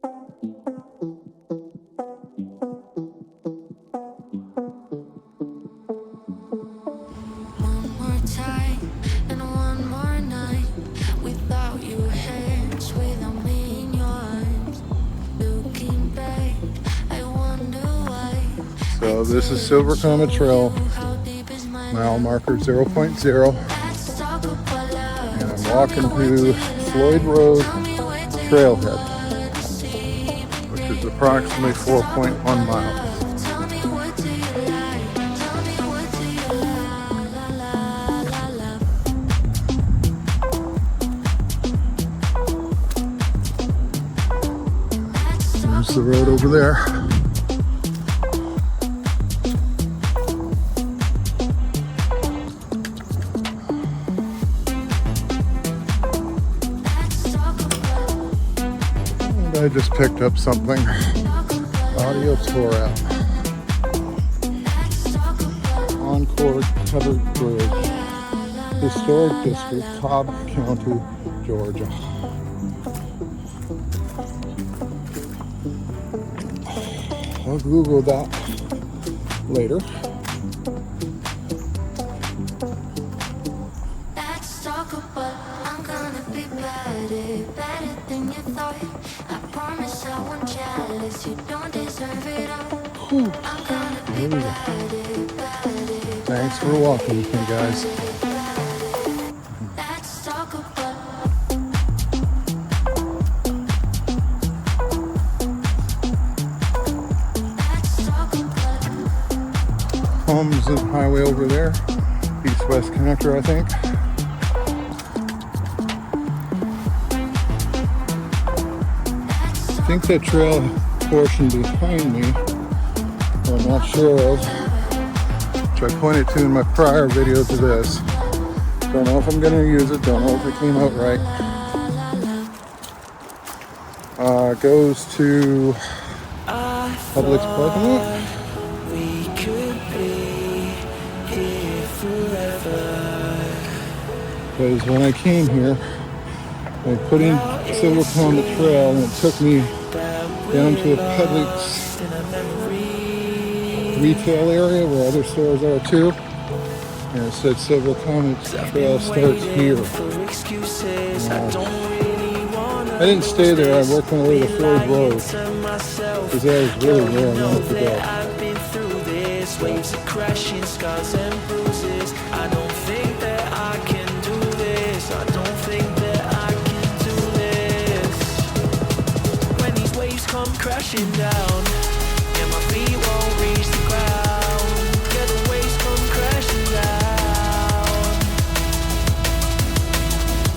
So this is Silver Comet Trail, mile marker 0.0, and I'm walking to Floyd Rd trailhead, which is approximately 4.1 miles. There's the road over there. I just picked up something. Audio tour app. Recored Covered Bridge. Historic District, Cobb County, Georgia. I'll Google that later. Thanks for walking with me, guys. Homes and highway over there. East-west connector, I think. I think that trail portion behind me, I'm not sure of, which I pointed to in my prior video to this. Don't know if I'm going to use it, don't know if it came out right. Goes to Publix parking lot. Because when I came here, I put in Silver Comet Trail and it took me down to a Publix retail area where other stores are too. And it said Silver Comet Trail starts here. I didn't stay there, I worked my way to Floyd Rd because that was really where I wanted to go. Crashing down, yeah, my feet won't reach the ground. Yeah, the waves come crashing down.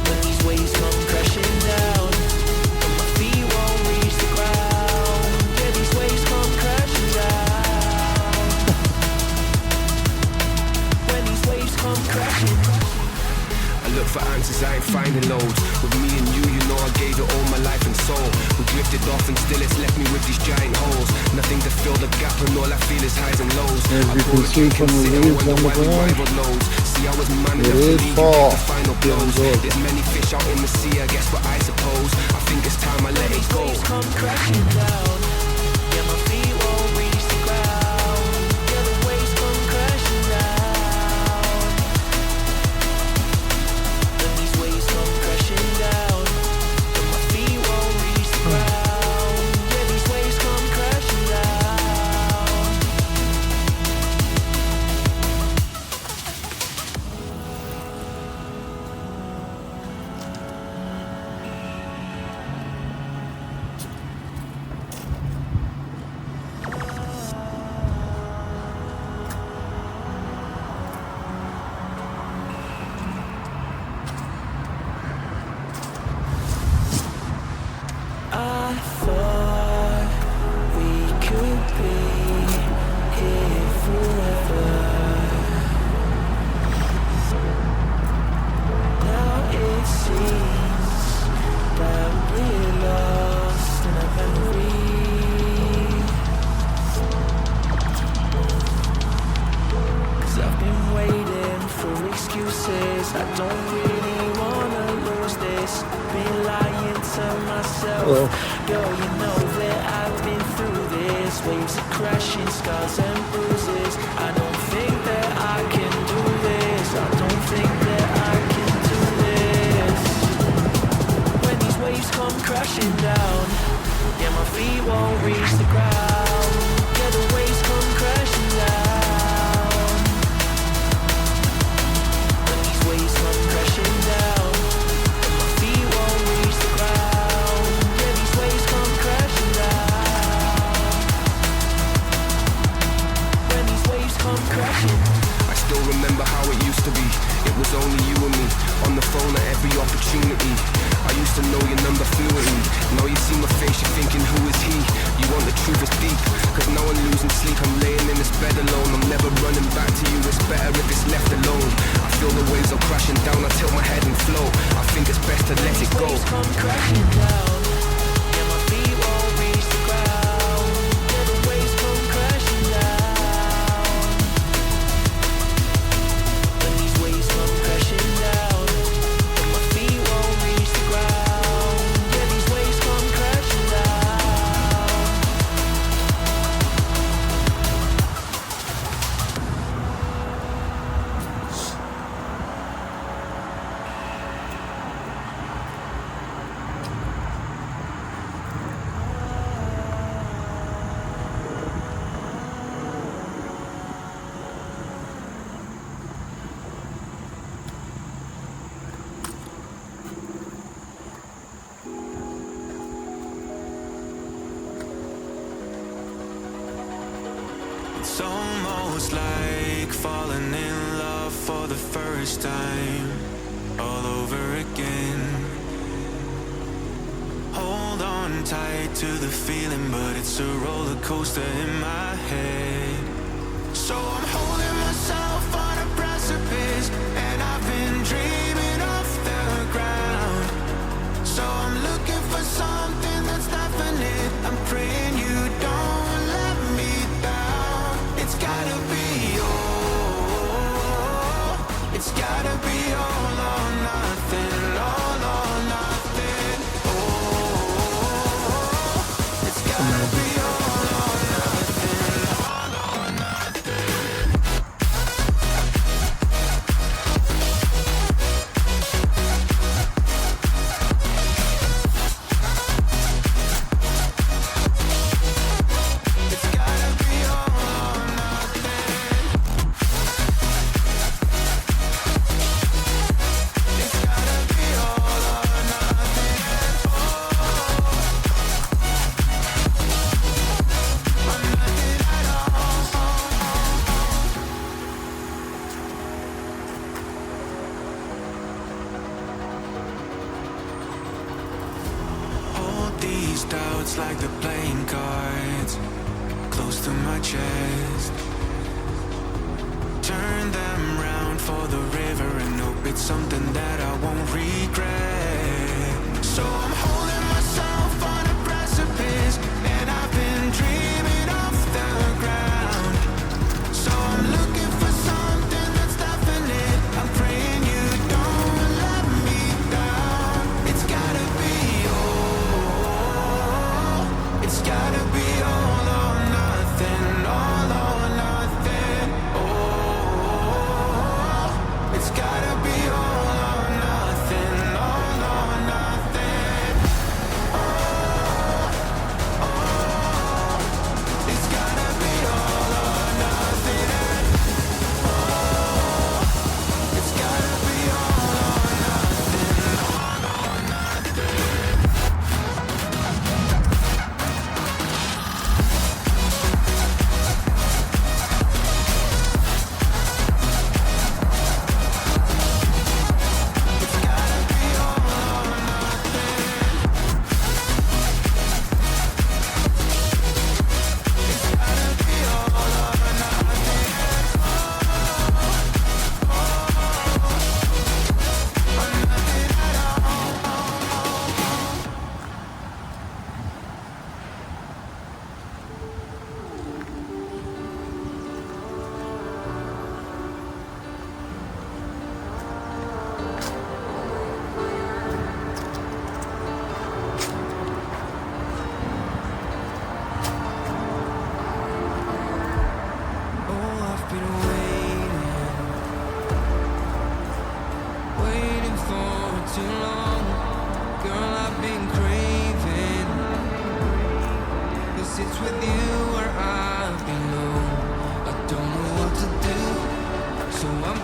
When these waves come crashing down, yeah, my feet won't reach the ground. Yeah, these waves come crashing down. When these waves come crashing. I look for answers, I ain't finding loads. With me and you know I gave it all my life and soul. We drifted off and still it's left me with these giant holes. Nothing to fill the gap and all I feel is highs and lows. As you can see from the leaves on the ground, See, I was managed it is fall. the final blows. There's many fish out in the sea, I guess what I suppose. I think it's time I let it go. Waves come crashing down. Yeah, my feet won't reach the ground. Yeah, the waves come crashing down. When these waves come crashing down, yeah, my feet won't reach the ground. Yeah, these waves come crashing down. I thought we could be here forever. Now it seems that we're lost in a memory. 'Cause I've been waiting for excuses. I don't really wanna lose this. Been lying to myself. Hello. Girl, you know that I've been through this. Waves of crashing, scars and bruises. I don't think that I can do this. I don't think that I can do this. When these waves come crashing down, yeah, my feet won't reach the ground. Yeah, the waves come crashing down. When these waves come crashing down, yeah, my feet won't reach the ground. Yeah, these waves come crashing down. When these waves come crashing. I still remember how it used to be. It was only you and me, on the phone at every opportunity. I used to know your number fluently. Now you see my face, you're thinking, who is he? You want the truth, it's deep. Cause now I'm losing sleep, I'm laying in this bed alone. I'm never running back to you, it's better if it's left alone. I feel the waves are crashing down, I tilt my head and flow. I think it's best to let it go. Waves come crashing down. Yeah, my feet won't reach the ground. Yeah, the waves come crashing down. When these waves come crashing down, yeah, my feet won't reach the ground. Yeah, these waves come crashing down. It's almost like falling in love for the first time, all over again. Hold on tight to the feeling, but it's a roller coaster in my head. So I'm holding myself on a precipice, and I've been dreaming off the ground. So I'm looking for something that's definite. I'm praying you don't let me down. It's gotta be all. It's gotta be all or nothing. All or nothing. Oh, it's gotta be all or nothing. All or nothing. It's gotta be all or nothing. It's gotta be all or nothing. Oh, or nothing at all. Hold these doubts like the playing cards close to my chest. Turn them round for the river and hope it's something that I won't regret. So I'm holding myself on a precipice, and I've been dreaming off the ground. So I'm looking for something that's definite. I'm praying you don't let me down. It's gotta be all. It's gotta be all or nothing. All or nothing. Oh, it's gotta be all or nothing. All or nothing.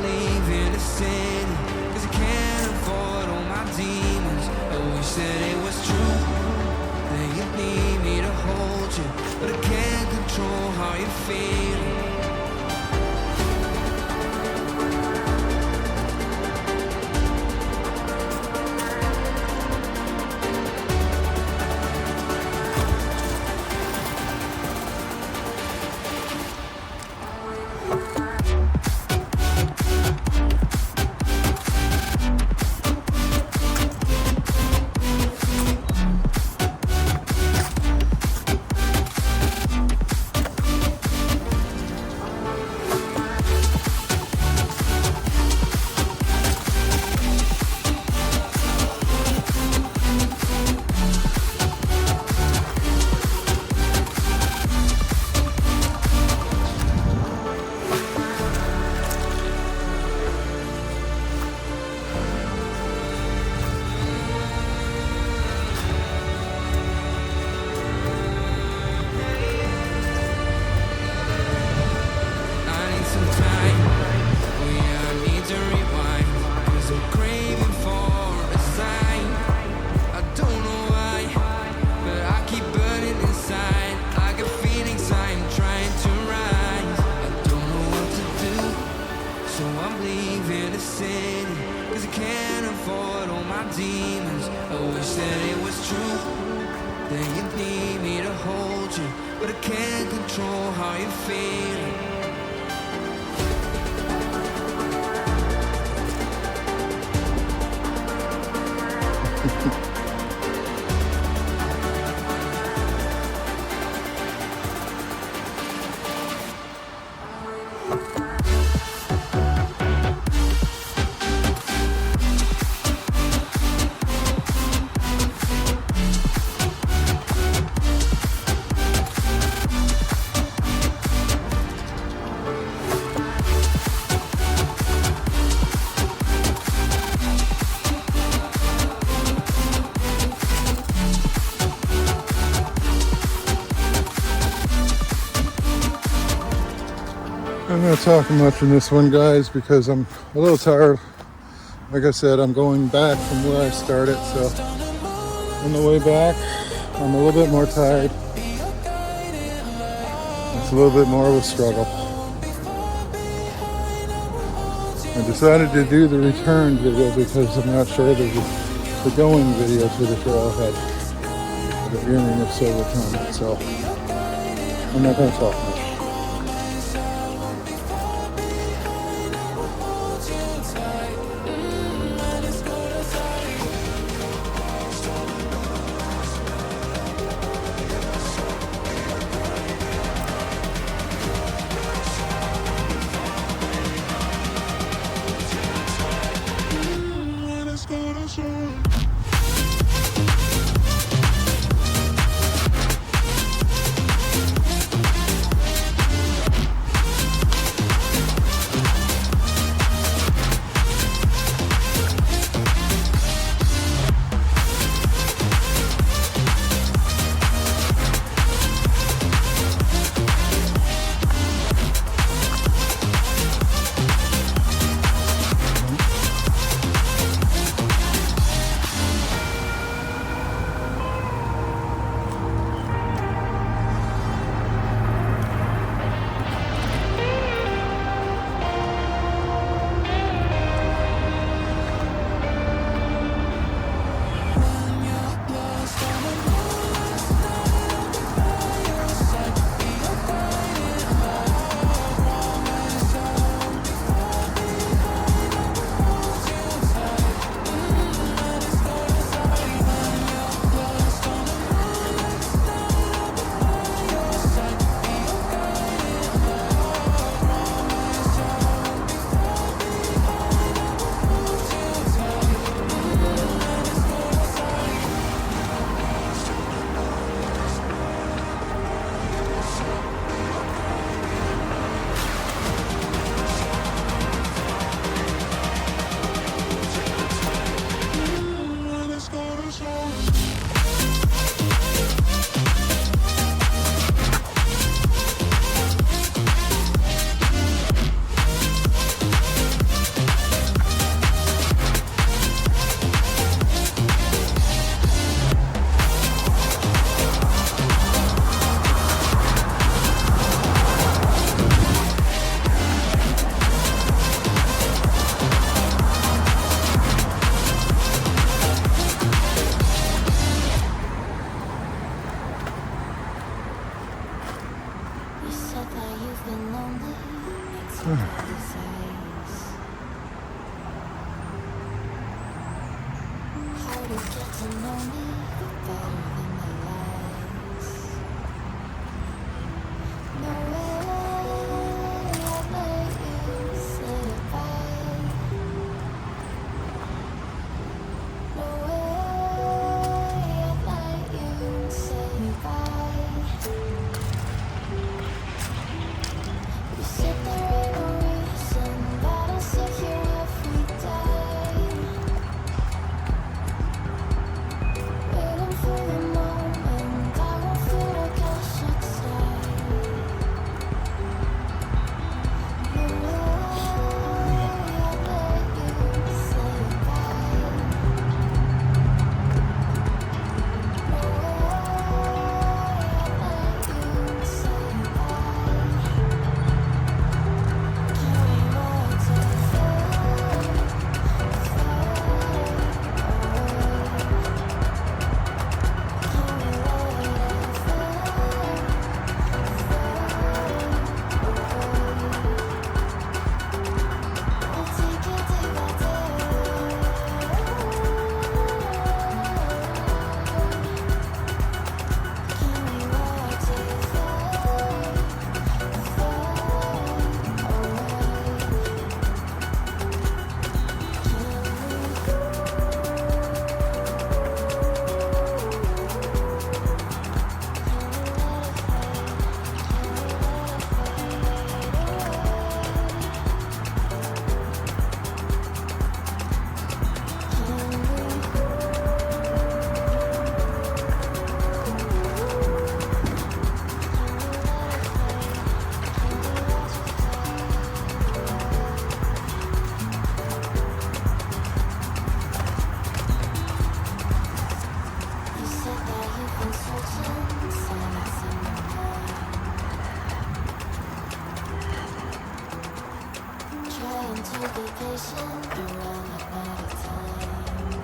leaving the city, 'cause I can't avoid all my demons. I wish that it was true, that you need me to hold you, but I can't control how you feel. I'm not talking much in this one, guys, because I'm a little tired. Like I said, I'm going back from where I started, so on the way back, I'm a little bit more tired. It's a little bit more of a struggle. I decided to do the return video because I'm not sure the going video to the trailhead at the beginning of Silver Comet, so I'm not going to talk much. that you've been lonely. Makes you cold as ice. How to get to know me better than my lies. No way I'd let you say goodbye. No way I'd let you say goodbye. You said there ain't no reason that I sit here every day, waiting for the moment I won't feel like I should stay. No way I'd let you say goodbye. No way I'd let you say goodbye. Can we let it fade away? Can we let it fade away? We'll take it day by day. Can we let it fade You said that you've been searching silence in your mind. Trying to be patient around at night time.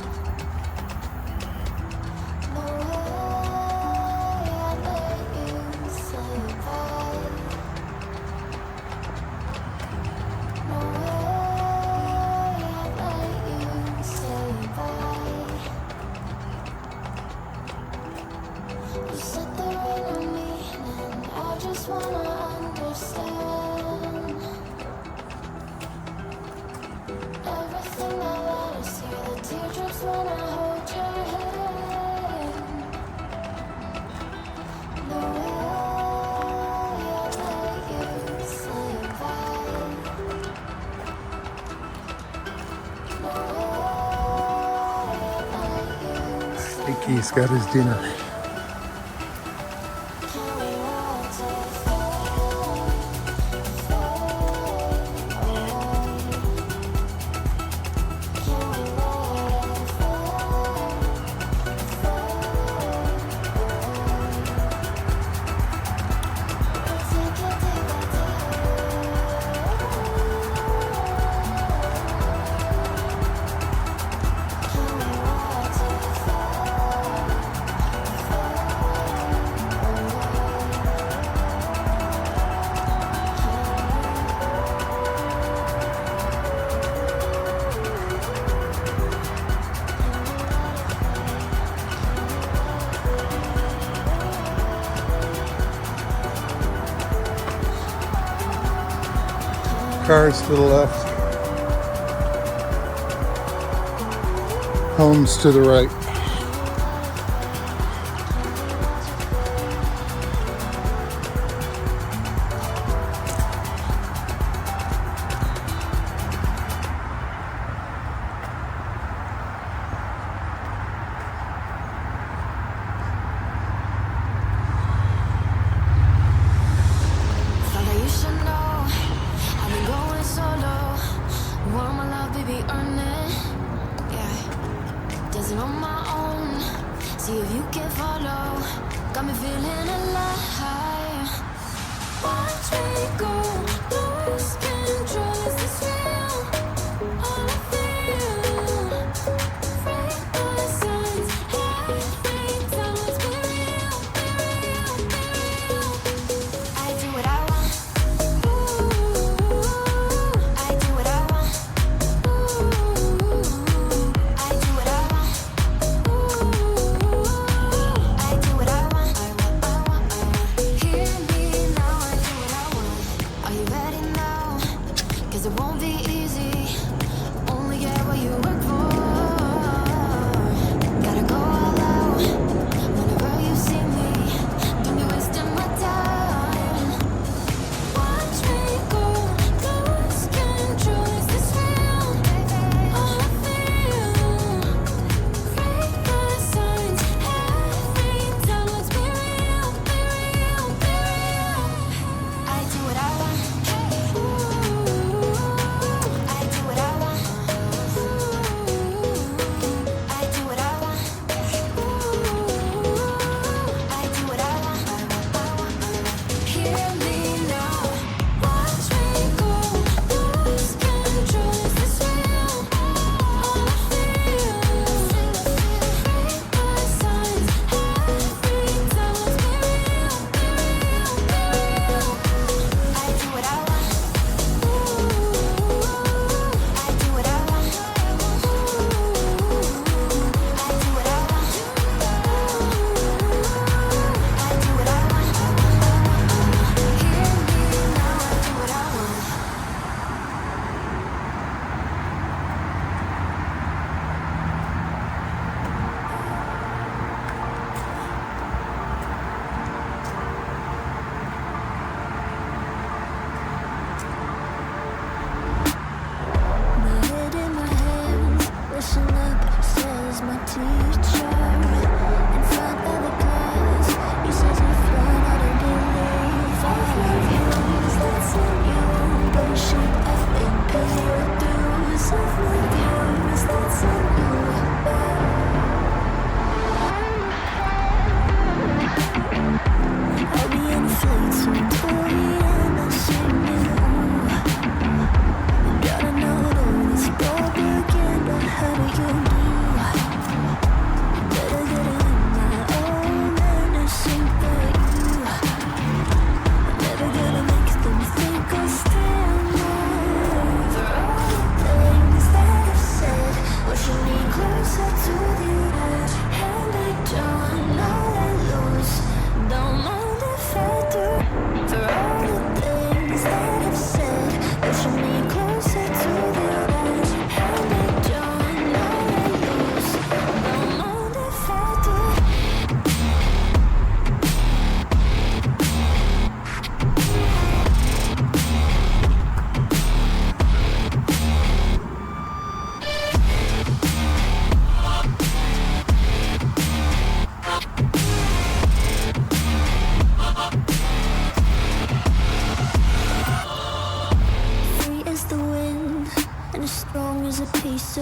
No way I'd let you say goodbye. No way I'd let you say goodbye. You said there ain't no meaning, I just wanna understand everything that led us here, the teardrops when I hold your hand. No way I'd let you say goodbye. No way I'd let you say Hey, Keith's got his dinner. Can we let it fade away? Can we let it fade away? We'll take it day by day. Can we let it fade away? Cars to the left. Homes to the right. Thought that you should know I've been going solo. Want my love, baby, earn it. Yeah, dancing on my own. See if you can follow. Got me feeling alive. Watch me go, lose control. Is this real? All I feel. Break the signs. Every time, let's be real, be real, be real. I do what I want.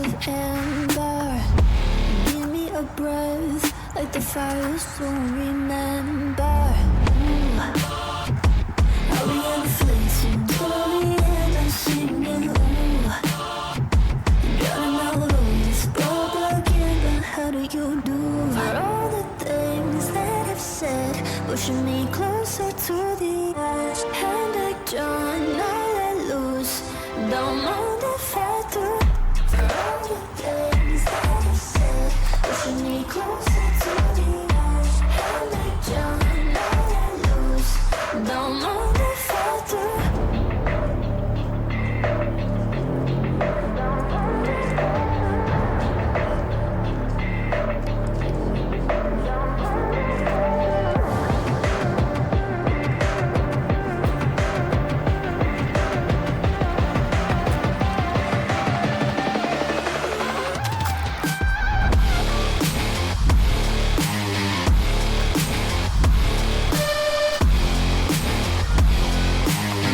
of amber. Give me a breath like the fire you'll soon remember. Ooh. I'll be on the fleeting glory and I'm singing. Ooh. Drowning all those propaganda. How do you do? For all the things that I've said, pushing me closer to the edge. And I don't let loose. Don't mind if I do. For all the things that I've said, pushing me closer to the edge. And I don't let loose. Don't mind if I do.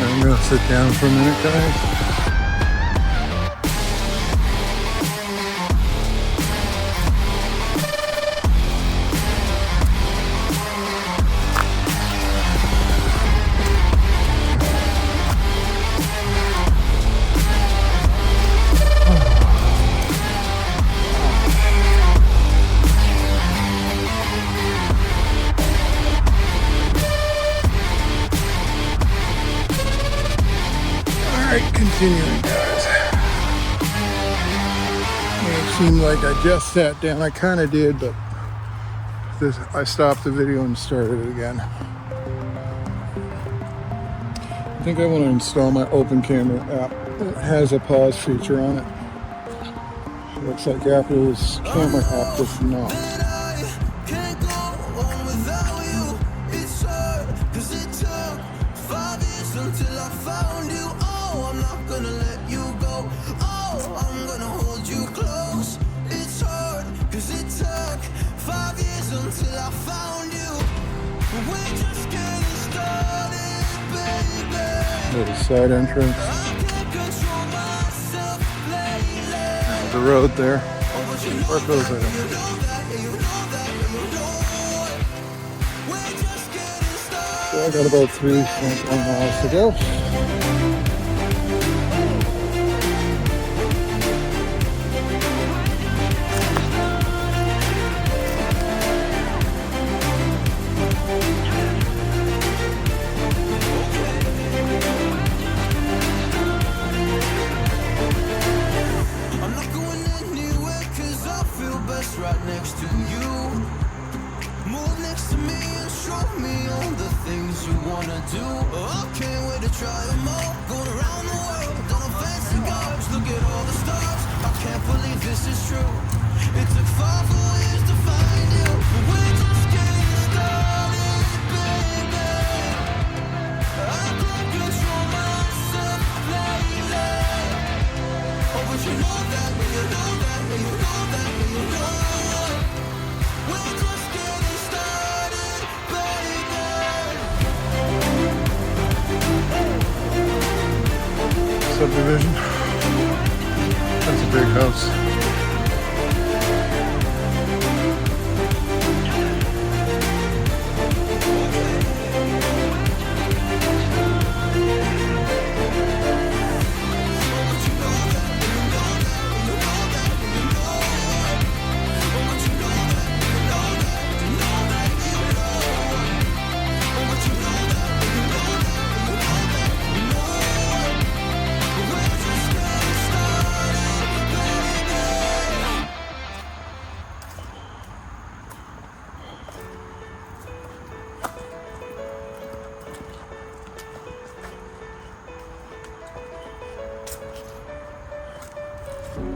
I'm gonna sit down for a minute, guys. Alright, continuing, guys. It seemed like I just sat down. I kind of did, but I stopped the video and started it again. I think I want to install my Open Camera app. It has a pause feature on it. Looks like Apple's camera app does not. Until I found you, oh, I'm not gonna let you go. Oh, I'm gonna hold you close. It's hard, cause it took 5 years until I found you. We're just getting started, baby. Little side entrance. I can't control myself lately. The road there. Where goes it? So I got about 3.1 miles to go. I'm not going anywhere cause I feel best right next to you. Move next to me and show me all the things you wanna do. I can't wait to try them all. Going around the world, done on fancy cars. Look at all the stars. I can't believe this is true. It took 5 more years to find you. We're just getting started, baby. I can't control myself lately. Oh, but you know that, but you know that, but you know that, but you know it. We're just getting started, baby. Subdivision. That's a big house.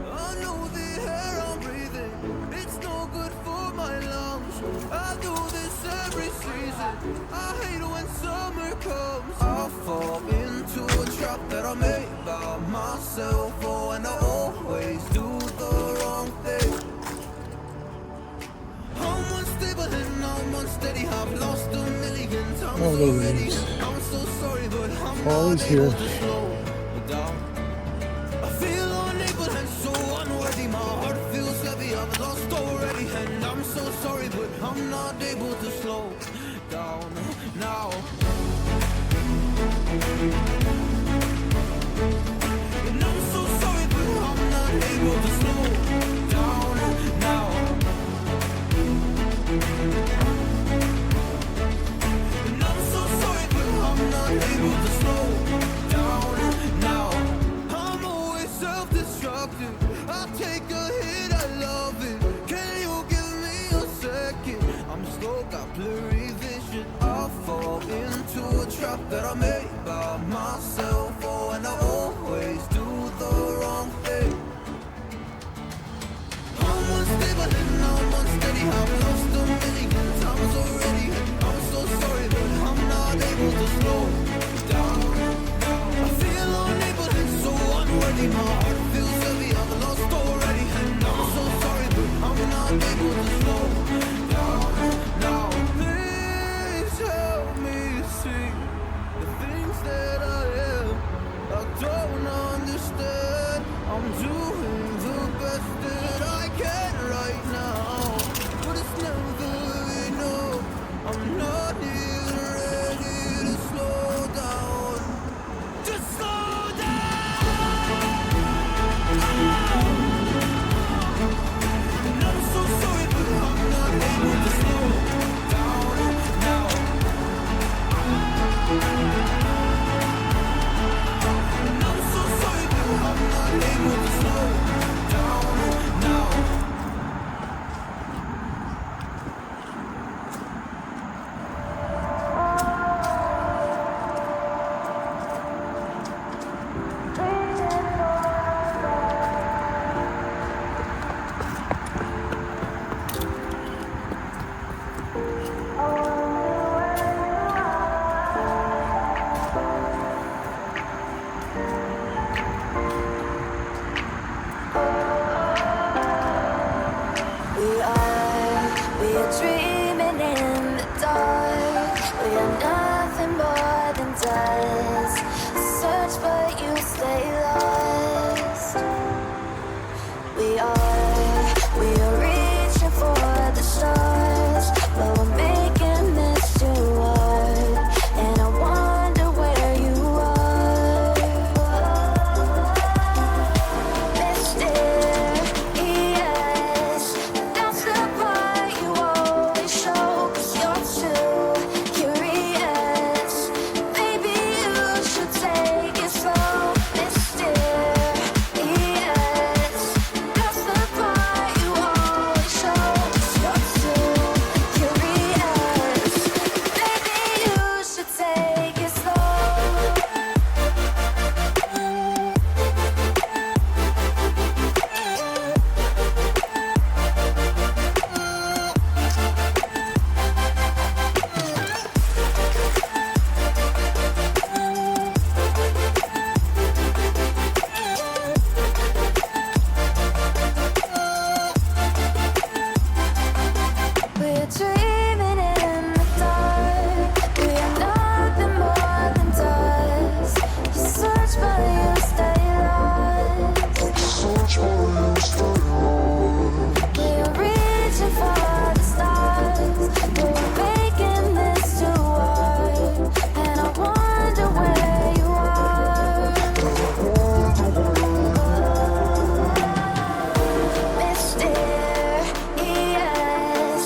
I know the air I'm breathing, it's no good for my lungs. I do this every season, I hate when summer comes. I fall into a trap that I made by myself. Oh, and I always do the wrong thing. I'm unstable and I'm unsteady. I've lost a million times All the already. leaves. I'm so sorry, but I'm Fall not is able here. to slow down. I feel unable and so unworthy. trap that I made by myself. Oh, and I always do the wrong thing. I'm unstable and I'm unsteady. I've lost a million times already. I'm so sorry, but I'm not able to slow down. I feel unable and so unworthy. My heart feels heavy, I've lost already. And I'm so sorry, but I'm not able to slow down now. Please help me see the things that I am. I don't understand. I'm doing the best that I can right now, but it's never enough. I'm not even ready to slow down. Just slow down. And I'm so sorry, but I'm not able to slow down now. And I'm so sorry, but I'm not able to slow down now. We are dreaming in the dark. We are nothing more than dust. Search but you stay lost. We are reaching for the stars, but we're making this too hard. And I wonder where you are. Mysterious, that's the part you always show. 'Cause you're too curious. Maybe you should take it slow. Mysterious, that's the part you always show. 'Cause you're too curious. Maybe you should take it slow. We're dreaming in the dark. We are nothing more than dust. You search but you stay lost. We are reaching for the stars, but we're making this too hard. And I wonder where you are. Mysterious,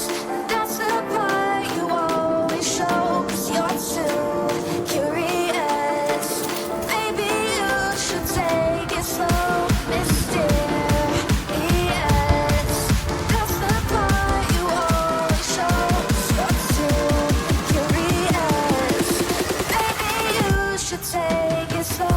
that's the part you always show. 'Cause you're too curious. Maybe you should take it slow. Mysterious, that's the part you always show. 'Cause you're too curious. Maybe you should take it slow.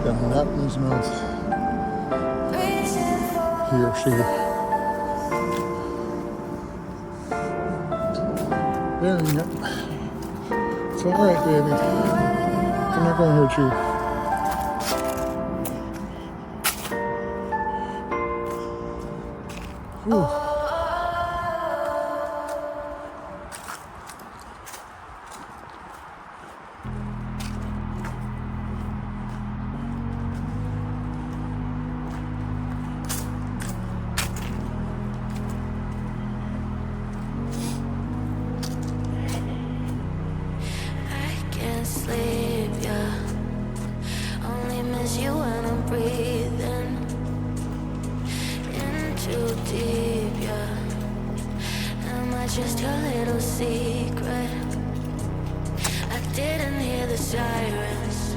Got a knot in his mouth. He or she. Bearing it. It's alright, baby. I'm not gonna hurt you. Whew. Sleep, yeah. Only miss you when I'm breathing in too deep, yeah. Am I just your little secret? I didn't hear the sirens.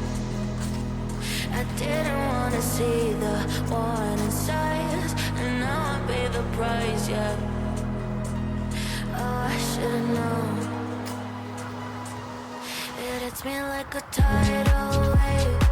I didn't wanna see the warning signs, and now I pay the price, yeah. Oh, I should've known. It hits me like a tidal wave.